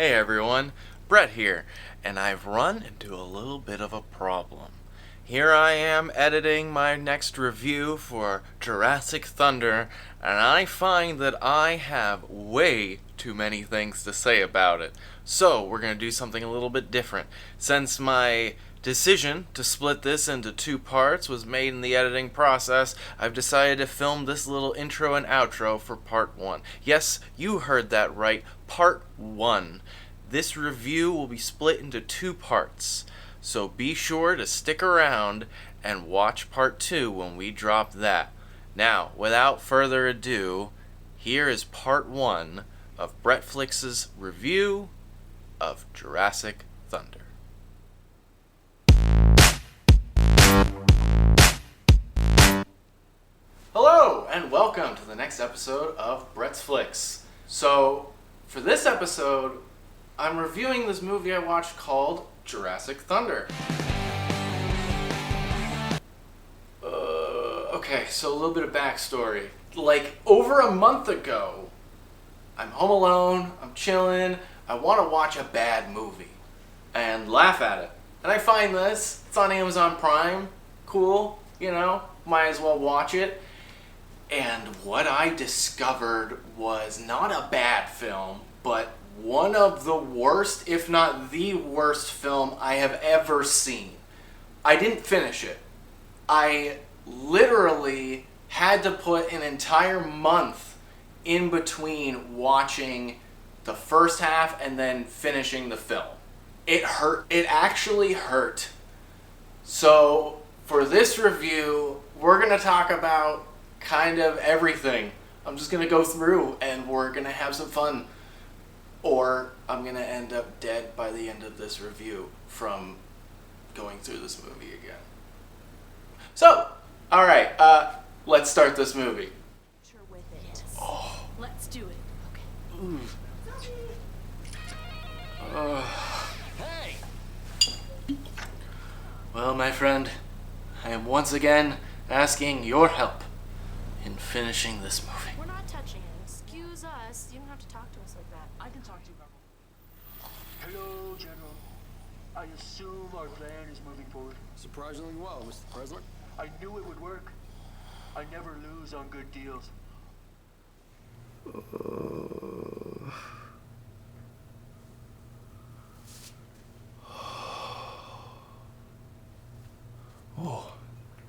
Hey everyone, Brett here, and I've run into a little bit of a problem. Here I am editing my next review for Jurassic Thunder, and I find that I have way too many things to say about it. So we're going to do something a little bit different. Since my decision to split this into two parts was made in the editing process, I've decided to film this little intro and outro for part 1. Yes, you heard that right, part 1. This review will be split into two parts, so be sure to stick around and watch part 2 when we drop that. Now, without further ado, here is part 1 of Brett Flix's review of Jurassic Thunder. Hello, and welcome to the next episode of Brett's Flix. So, for this episode, I'm reviewing this movie I watched called Jurassic Thunder. Okay, so a little bit of backstory. Like, over a month ago, I'm home alone, I'm chilling, I want to watch a bad movie and laugh at it. And I find this, it's on Amazon Prime, cool, might as well watch it. And what I discovered was not a bad film, but one of the worst, if not the worst film I have ever seen. I didn't finish it. I literally had to put an entire month in between watching the first half and then finishing the film. It hurt. It actually hurt. So for this review, we're going to talk about kind of everything. I'm just going to go through and we're going to have some fun. Or I'm going to end up dead by the end of this review from going through this movie again. So, alright, let's start this movie. Sure with it. Yes. Oh. Let's do it. Okay. Hey! Well, my friend, I am once again asking your help in finishing this movie. We're not touching it. Excuse us. You don't have to talk to us like that. I can talk to you, Rebel. Hello, General. I assume our plan is moving forward. Surprisingly well, Mr. President. I knew it would work. I never lose on good deals. Oh,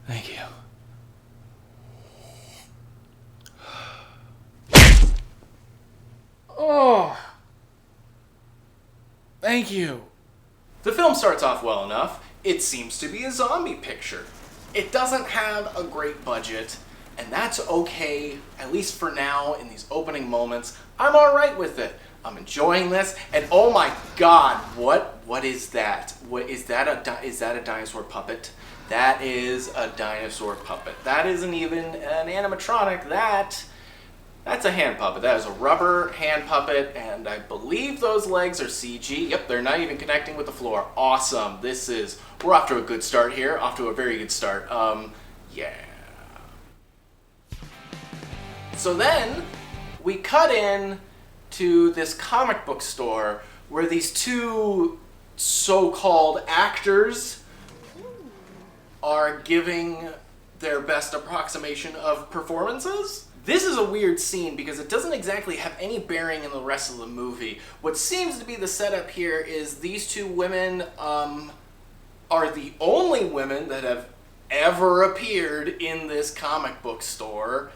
thank you. Oh, thank you. The film starts off well enough. It seems to be a zombie picture. It doesn't have a great budget, and that's okay, at least for now, in these opening moments. I'm alright with it. I'm enjoying this, and oh my god, what is that? Is that a dinosaur puppet? That is a dinosaur puppet. That isn't even an animatronic, that's a hand puppet. That is a rubber hand puppet, and I believe those legs are CG. Yep, they're not even connecting with the floor. Awesome. We're off to a good start here. Off to a very good start. Yeah. So then, we cut in to this comic book store where these two so-called actors are giving their best approximation of performances. This is a weird scene because it doesn't exactly have any bearing in the rest of the movie. What seems to be the setup here is these two women are the only women that have ever appeared in this comic book store.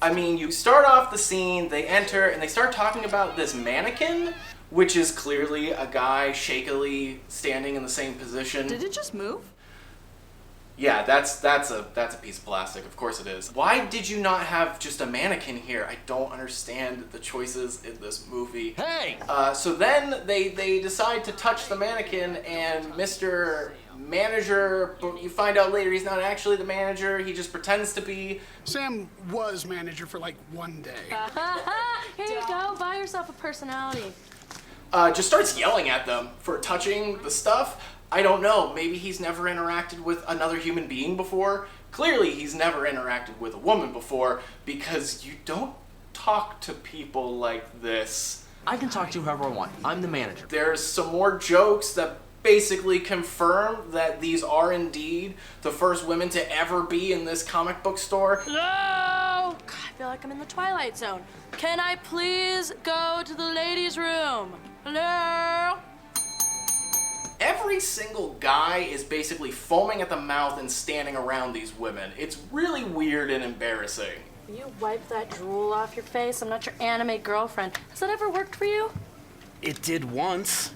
I mean, you start off the scene, they enter, and they start talking about this mannequin, which is clearly a guy shakily standing in the same position. Did it just move? Yeah, that's a piece of plastic. Of course it is. Why did you not have just a mannequin here? I don't understand the choices in this movie. Hey! So then they decide to touch the mannequin, and Mr. Manager, but you find out later he's not actually the manager. He just pretends to be. Sam was manager for like one day. Here you go. Buy yourself a personality. Just starts yelling at them for touching the stuff. I don't know, maybe he's never interacted with another human being before. Clearly he's never interacted with a woman before, because you don't talk to people like this. I can talk to whoever I want. I'm the manager. There's some more jokes that basically confirm that these are indeed the first women to ever be in this comic book store. No! God, I feel like I'm in the Twilight Zone. Can I please go to the ladies' room? Hello? Every single guy is basically foaming at the mouth and standing around these women. It's really weird and embarrassing. Will you wipe that drool off your face? I'm not your anime girlfriend. Has that ever worked for you? It did once.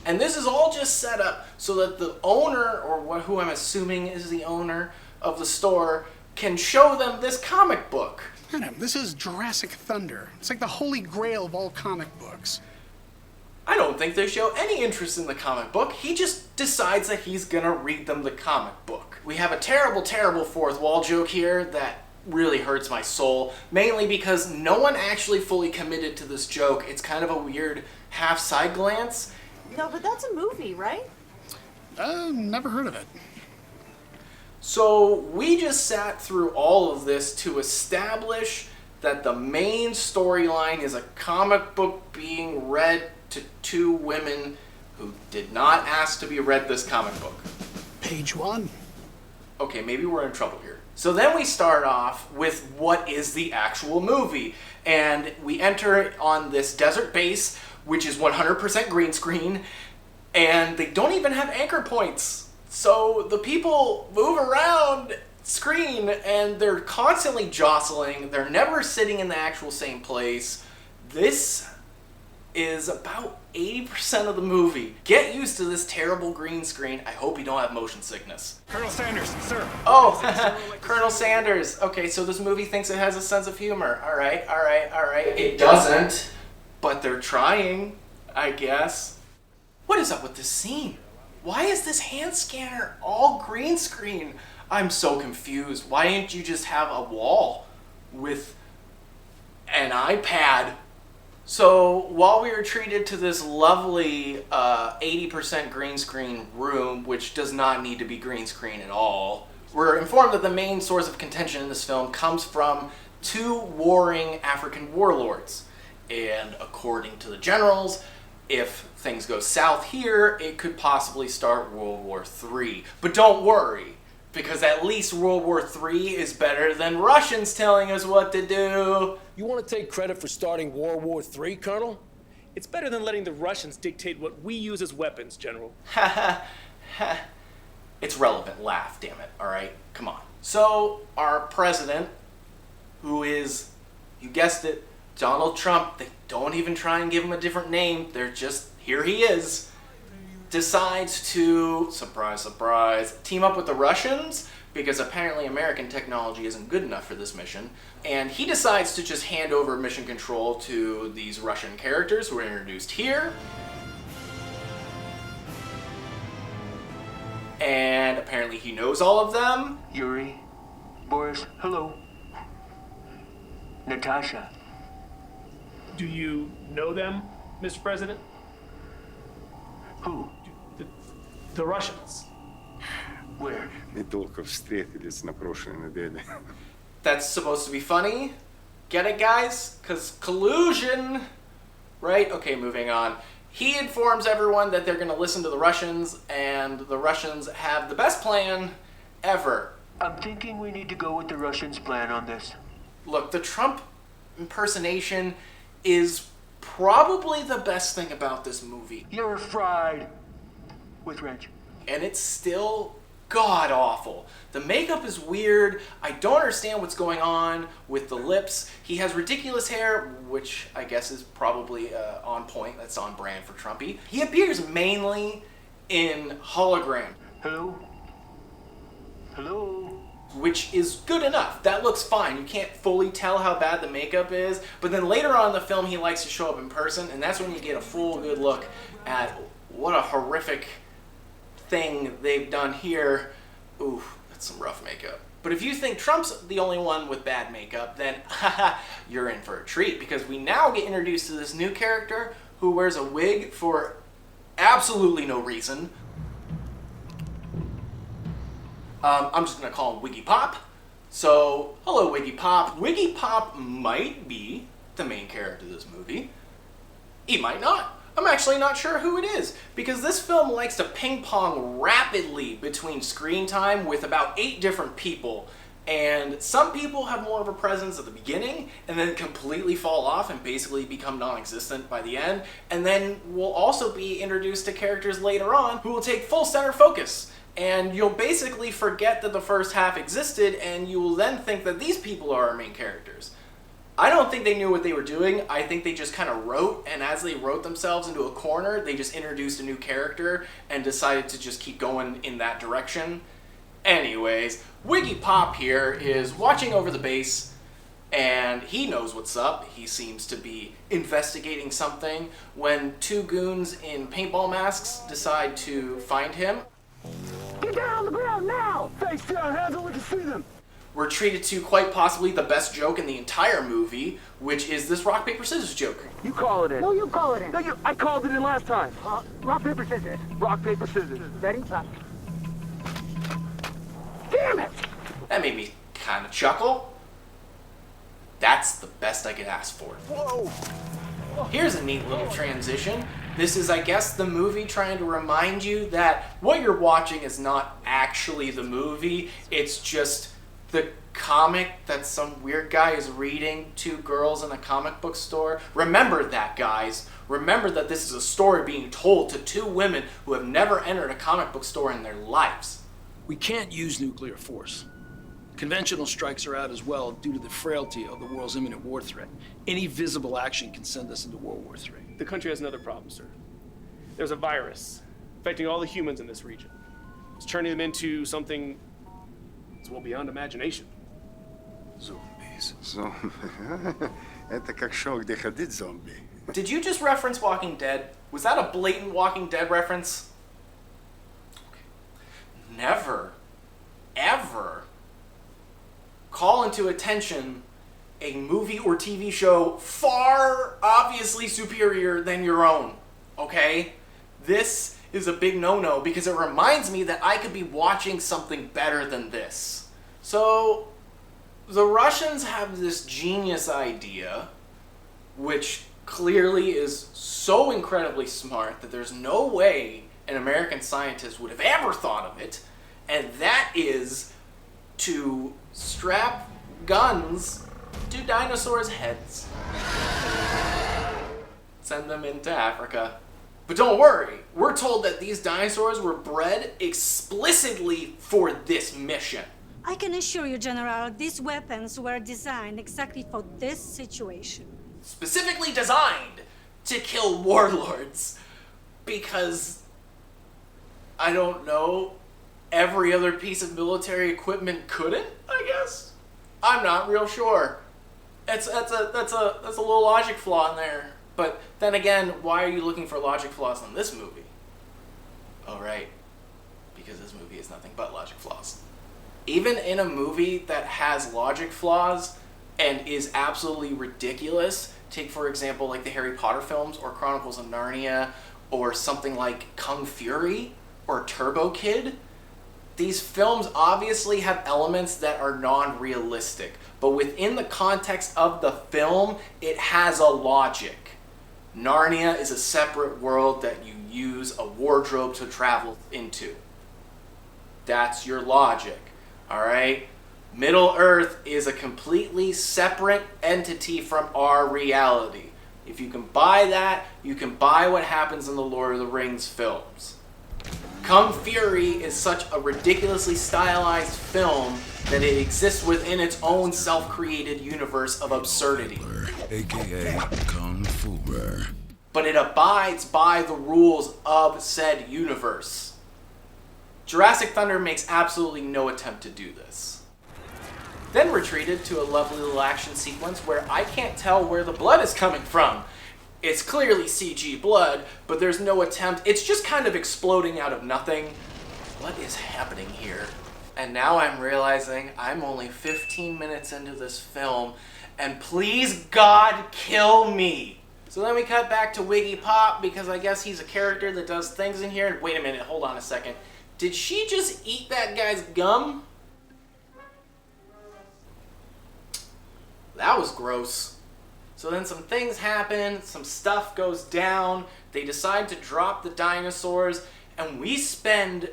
And this is all just set up so that the owner, or who I'm assuming is the owner of the store, can show them this comic book. Madam, this is Jurassic Thunder. It's like the holy grail of all comic books. I don't think they show any interest in the comic book. He just decides that he's gonna read them the comic book. We have a terrible, terrible fourth wall joke here that really hurts my soul, mainly because no one actually fully committed to this joke. It's kind of a weird half side glance. No, but that's a movie, right? Never heard of it. So we just sat through all of this to establish that the main storyline is a comic book being read to two women who did not ask to be read this comic book. Page 1. Okay, maybe we're in trouble here. So then we start off with what is the actual movie. And we enter on this desert base, which is 100% green screen, and they don't even have anchor points. So the people move around screen and they're constantly jostling. They're never sitting in the actual same place. This is about 80% of the movie. Get used to this terrible green screen. I hope you don't have motion sickness. Colonel Sanders, sir. Oh, Colonel Sanders. Okay, so this movie thinks it has a sense of humor. All right. It doesn't, but they're trying, I guess. What is up with this scene? Why is this hand scanner all green screen? I'm so confused. Why didn't you just have a wall with an iPad? So while we were treated to this lovely 80% green screen room, which does not need to be green screen at all, we're informed that the main source of contention in this film comes from two warring African warlords. And according to the generals, if things go south here, it could possibly start World War III. But don't worry, because at least World War III is better than Russians telling us what to do. You want to take credit for starting World War III, Colonel? It's better than letting the Russians dictate what we use as weapons, General. It's relevant. Laugh, damn it. All right, come on. So our president, who is, you guessed it, Donald Trump, they don't even try and give him a different name. They're just, here he is, decides to, surprise, surprise, team up with the Russians because apparently American technology isn't good enough for this mission. And he decides to just hand over mission control to these Russian characters who are introduced here. And apparently he knows all of them. Yuri, Boris, hello. Natasha. Do you know them, Mr. President? Who? The Russians. Where? Мы только встретились на прошлой неделе. That's supposed to be funny. Get it, guys? Because collusion, right? Okay, moving on. He informs everyone that they're going to listen to the Russians, and the Russians have the best plan ever. I'm thinking we need to go with the Russians' plan on this. Look, the Trump impersonation is probably the best thing about this movie. You're fried. With ranch. And it's still god-awful. The makeup is weird. I don't understand what's going on with the lips. He has ridiculous hair, which I guess is probably on point. That's on brand for Trumpy. He appears mainly in hologram. Hello? Hello? Which is good enough. That looks fine. You can't fully tell how bad the makeup is. But then later on in the film, he likes to show up in person, and that's when you get a full good look at what a horrific thing they've done here. Ooh, that's some rough makeup. But if you think Trump's the only one with bad makeup, then haha, you're in for a treat, because we now get introduced to this new character who wears a wig for absolutely no reason. I'm just gonna call him Wiggy Pop. So, hello Wiggy Pop. Wiggy Pop might be the main character of this movie. He might not. I'm actually not sure who it is, because this film likes to ping pong rapidly between screen time with about 8 different people. And some people have more of a presence at the beginning and then completely fall off and basically become non-existent by the end. And then we'll also be introduced to characters later on who will take full center focus. And you'll basically forget that the first half existed, and you will then think that these people are our main characters. I don't think they knew what they were doing. I think they just kind of wrote, and as they wrote themselves into a corner, they just introduced a new character and decided to just keep going in that direction. Anyways, Wiggy Pop here is watching over the base, and he knows what's up. He seems to be investigating something when 2 goons in paintball masks decide to find him. Get down on the ground now! Face down, hands on, we can see them! We're treated to quite possibly the best joke in the entire movie, which is this rock, paper, scissors joke. You call it in. No, you call it in. No, I called it in last time. Rock, paper, scissors. Rock, paper, scissors. Ready? Rock. Damn it! That made me kind of chuckle. That's the best I could ask for. Whoa! Here's a neat little transition. This is, I guess, the movie trying to remind you that what you're watching is not actually the movie. It's just the comic that some weird guy is reading to girls in a comic book store. Remember that, guys. Remember that this is a story being told to 2 women who have never entered a comic book store in their lives. We can't use nuclear force. Conventional strikes are out as well due to the frailty of the world's imminent war threat. Any visible action can send us into World War III. The country has another problem, sir. There's a virus affecting all the humans in this region. It's turning them into something that's well beyond imagination. Zombies. Это как шоу, где ходит зомби. Did you just reference Walking Dead? Was that a blatant Walking Dead reference? Never, ever call into attention a movie or TV show far obviously superior than your own, okay? This is a big no-no because it reminds me that I could be watching something better than this. So, the Russians have this genius idea, which clearly is so incredibly smart that there's no way an American scientist would have ever thought of it, and that is to strap guns to dinosaurs' heads. Send them into Africa. But don't worry, we're told that these dinosaurs were bred explicitly for this mission. I can assure you, General, these weapons were designed exactly for this situation. Specifically designed to kill warlords. Because, I don't know, every other piece of military equipment couldn't, I guess? I'm not real sure. That's a little logic flaw in there. But then again, why are you looking for logic flaws in this movie? Oh, right. Because this movie is nothing but logic flaws. Even in a movie that has logic flaws and is absolutely ridiculous, take for example like the Harry Potter films or Chronicles of Narnia or something like Kung Fury or Turbo Kid, these films obviously have elements that are non-realistic, but within the context of the film, it has a logic. Narnia is a separate world that you use a wardrobe to travel into. That's your logic, alright? Middle Earth is a completely separate entity from our reality. If you can buy that, you can buy what happens in the Lord of the Rings films. Kung Fury is such a ridiculously stylized film that it exists within its own self-created universe of absurdity. AKA Kung Fu. But it abides by the rules of said universe. Jurassic Thunder makes absolutely no attempt to do this. Then we're treated to a lovely little action sequence where I can't tell where the blood is coming from. It's clearly CG blood, but there's no attempt. It's just kind of exploding out of nothing. What is happening here? And now I'm realizing I'm only 15 minutes into this film, and please God, kill me. So then we cut back to Wiggy Pop, because I guess he's a character that does things in here. Wait a minute, hold on a second. Did she just eat that guy's gum? was gross. So then some things happen, some stuff goes down, they decide to drop the dinosaurs, and we spend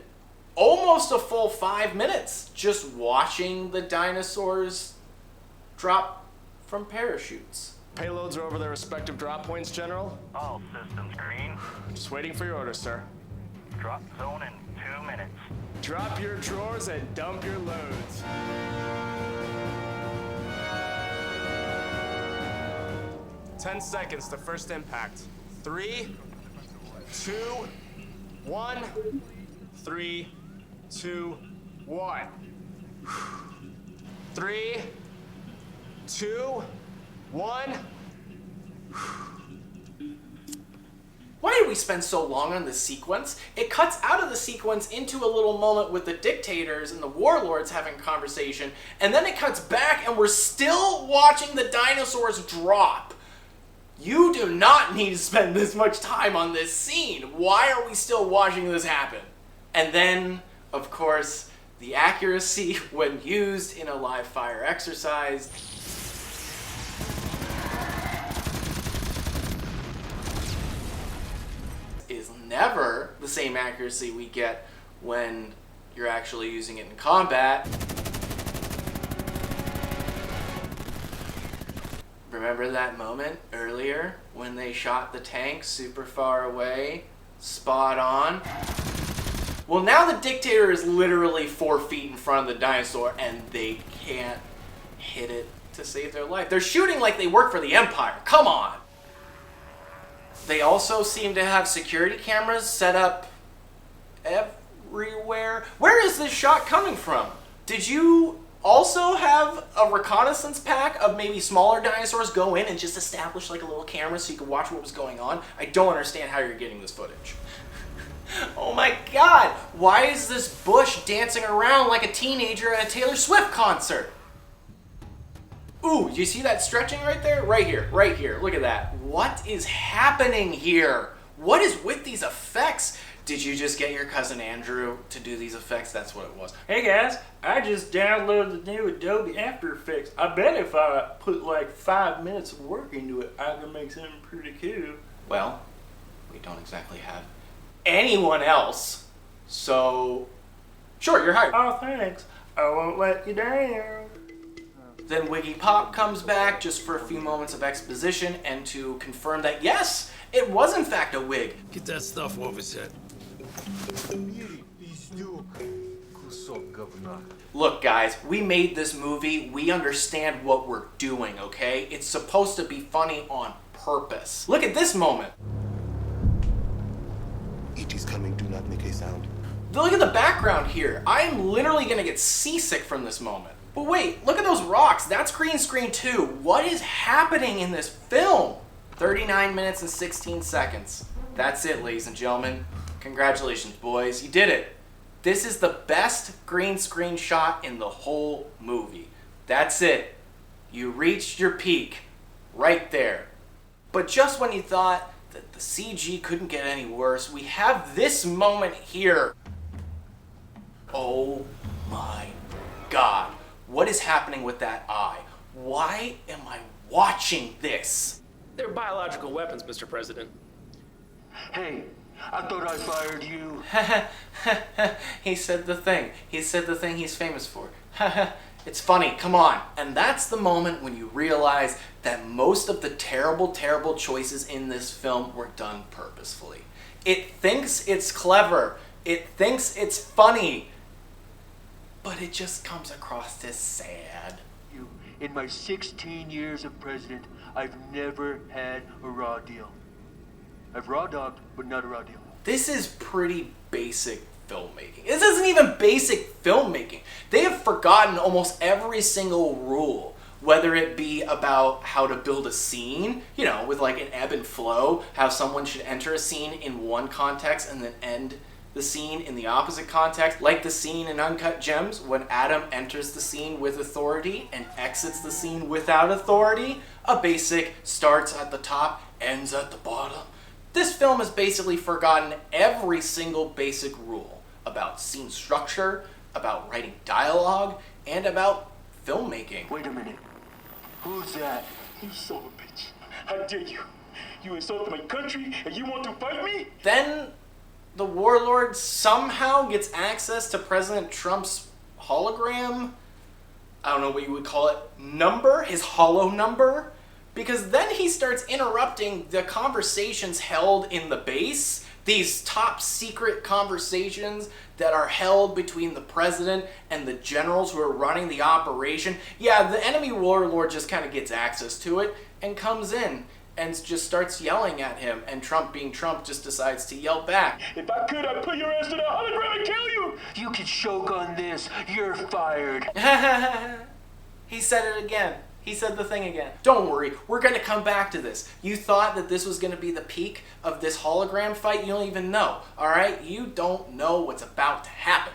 almost a full 5 minutes just watching the dinosaurs drop from parachutes. Payloads are over their respective drop points, General. All systems green. Just waiting for your orders, sir. Drop zone in 2 minutes. Drop your drawers and dump your loads. Ten seconds to first impact. 3, 2, 1. 3, 2, 1. 3, 2, 1. Why did we spend so long on this sequence? It cuts out of the sequence into a little moment with the dictators and the warlords having a conversation, and then it cuts back and we're still watching the dinosaurs drop. You do not need to spend this much time on this scene. Why are we still watching this happen? And then, of course, the accuracy when used in a live fire exercise is never the same accuracy we get when you're actually using it in combat. Remember that moment earlier when they shot the tank super far away, spot on? Well, now the dictator is literally 4 feet in front of the dinosaur and they can't hit it to save their life. They're shooting like they work for the Empire. Come on! They also seem to have security cameras set up everywhere. Where is this shot coming from? Did you also have a reconnaissance pack of maybe smaller dinosaurs go in and just establish like a little camera so you could watch what was going on? I don't understand how you're getting this footage. Oh my god! Why is this bush dancing around like a teenager at a Taylor Swift concert? Ooh, you see that stretching right there? Right here, right here. Look at that. What is happening here? What is with these effects? Did you just get your cousin Andrew to do these effects? That's what it was. Hey guys, I just downloaded the new Adobe After Effects. I bet if I put like 5 minutes of work into it, I can make something pretty cool. Well, we don't exactly have anyone else, so sure, you're hired. Oh, thanks. I won't let you down. Then Wiggy Pop comes back just for a few moments of exposition and to confirm that yes, it was in fact a wig. Get that stuff off his head. Look guys, we made this movie, we understand what we're doing, okay? It's supposed to be funny on purpose. Look at this moment. E.T.'s coming, do not make a sound. Look at the background here. I am literally gonna get seasick from this moment. But wait, look at those rocks. That's green screen too. What is happening in this film? 39 minutes and 16 seconds. That's it, ladies and gentlemen. Congratulations, boys. You did it. This is the best green screen shot in the whole movie. That's it. You reached your peak right there. But just when you thought that the CG couldn't get any worse, we have this moment here. Oh my God. What is happening with that eye? Why am I watching this? They're biological weapons, Mr. President. Hey, I thought I fired you. He said the thing. He said the thing he's famous for. It's funny, come on. And that's the moment when you realize that most of the terrible, terrible choices in this film were done purposefully. It thinks it's clever. It thinks it's funny. But it just comes across as sad. In my 16 years of president, I've never had a raw deal. I've raw dogged, but not a raw deal. This is pretty basic filmmaking. This isn't even basic filmmaking. They have forgotten almost every single rule, whether it be about how to build a scene, you know, with like an ebb and flow, how someone should enter a scene in one context and then end the scene in the opposite context, like the scene in Uncut Gems when Adam enters the scene with authority and exits the scene without authority. A basic starts at the top, ends at the bottom. This film has basically forgotten every single basic rule about scene structure, about writing dialogue, and about filmmaking. Wait a minute. Who's that? You son of a bitch. How dare you? You insulted my country and you want to fight me? Then the warlord somehow gets access to President Trump's hologram. I don't know what you would call it. Number? His holo number? Because then he starts interrupting the conversations held in the base. These top secret conversations that are held between the president and the generals who are running the operation. Yeah, the enemy warlord just kind of gets access to it and comes in and just starts yelling at him. And Trump, being Trump, just decides to yell back. If I could, I'd put your ass to the hologram and kill you! You can choke on this. You're fired. He said it again. He said the thing again. Don't worry, we're gonna come back to this. You thought that this was gonna be the peak of this hologram fight? You don't even know, all right? You don't know what's about to happen.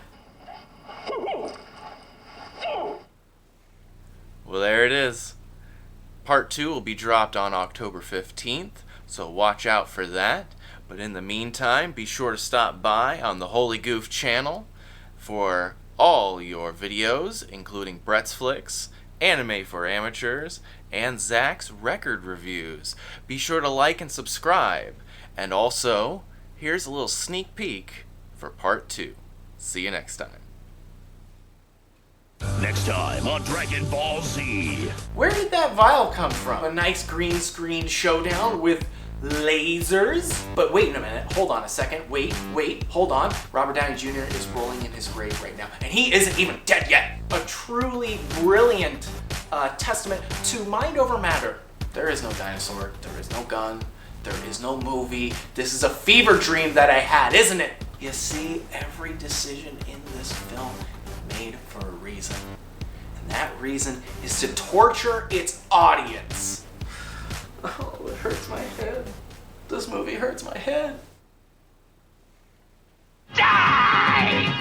Well, there it is. Part 2 will be dropped on October 15th, so watch out for that. But in the meantime, be sure to stop by on the Holy Goof channel for all your videos, including Brett's Flix, Anime for Amateurs, and Zach's record reviews. Be sure to like and subscribe. And also, here's a little sneak peek for part 2. See you next time. Next time on Dragon Ball Z. Where did that vial come from? A nice green screen showdown with lasers? But wait a minute, hold on a second. Wait, hold on. Robert Downey Jr. is rolling in his grave right now, and he isn't even dead yet. A truly brilliant testament to mind over matter. There is no dinosaur, there is no gun, there is no movie. This is a fever dream that I had, isn't it? You see, every decision in this film is made for a reason. And that reason is to torture its audience. Oh, it hurts my head. This movie hurts my head. Die!